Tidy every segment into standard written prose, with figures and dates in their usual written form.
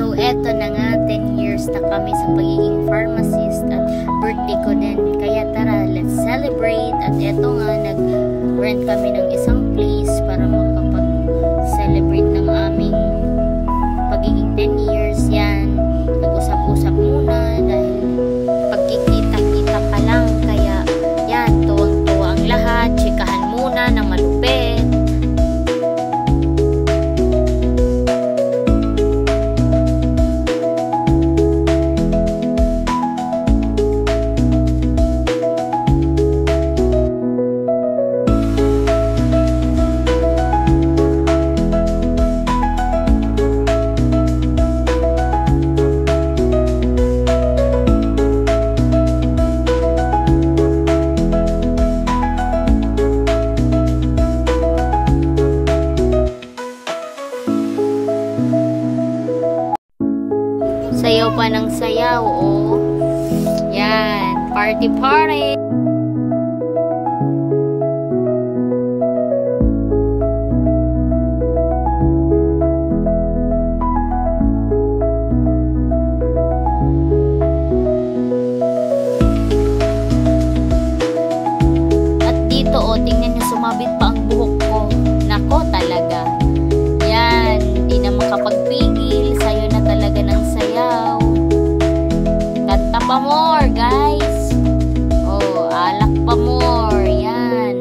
So, eto na nga, 10 years na kami sa pagiging pharmacist at birthday ko din. Kaya tara, let's celebrate. At eto nga, nag-rent kami ng isang place para makapag-celebrate ng aming pagiging 10 years. Yan, nag-usap-usap muna dahil pagkikita-kita pa lang. Kaya yan, tuwang-tuwa ang lahat. Chikahan muna ng malupit. Sayaw pa ng sayaw, oh. Yan, party party. At dito, oh, tingnan niyo, sumabit pa ang buhok ko. Nako talaga. Yan, hindi na makapagpigil. Sayo na talaga ng sayaw. Kanta pa more, guys. Oh, alak pa more. Yan.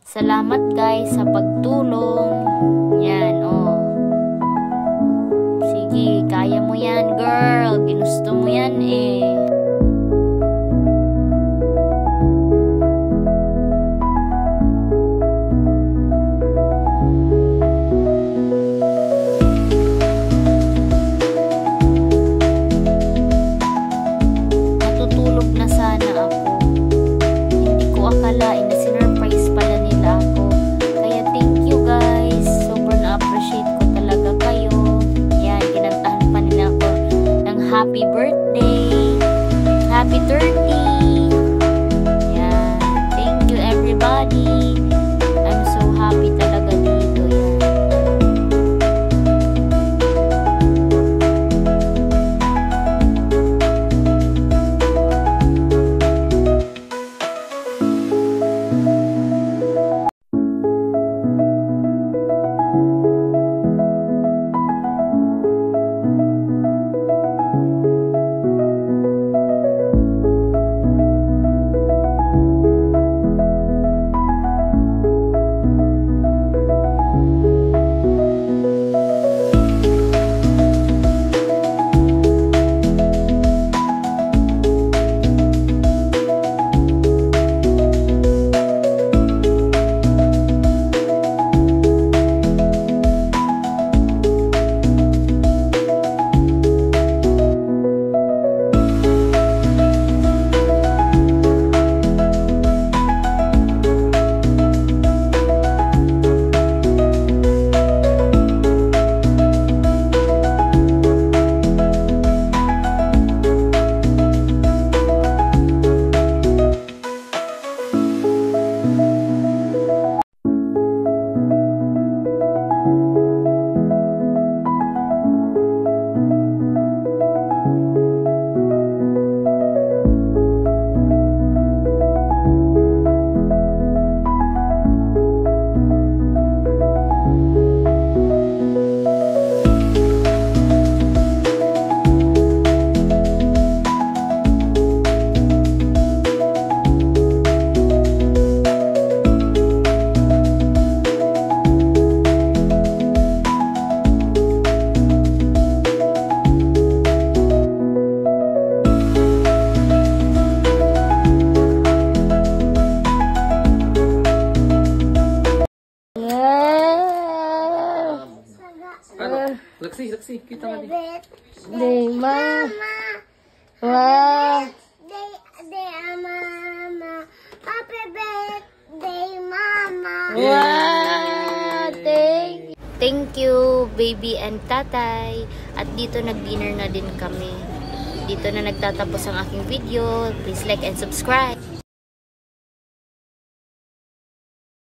Salamat guys sa pagtulong. Yan, oh. Sige, kaya mo yan, girl. Ginusto mo yan eh. Natutulog na sana ako. Hindi ko akalain na sinurprise pala nila ako. Kaya thank you guys. Super na-appreciate ko talaga kayo. Yan, kinantahan pa nila ako ng happy birthday. Happy 30. Yan. Thank you everybody. I'm so happy talaga dito. Yan. Laksi, kita nga di. Day mama. Wow. Day mama. Happy birthday mama. Wow! Thank you, baby and tatay. At dito nag-dinner na din kami. Dito na nagtatapos ang aking video. Please like and subscribe.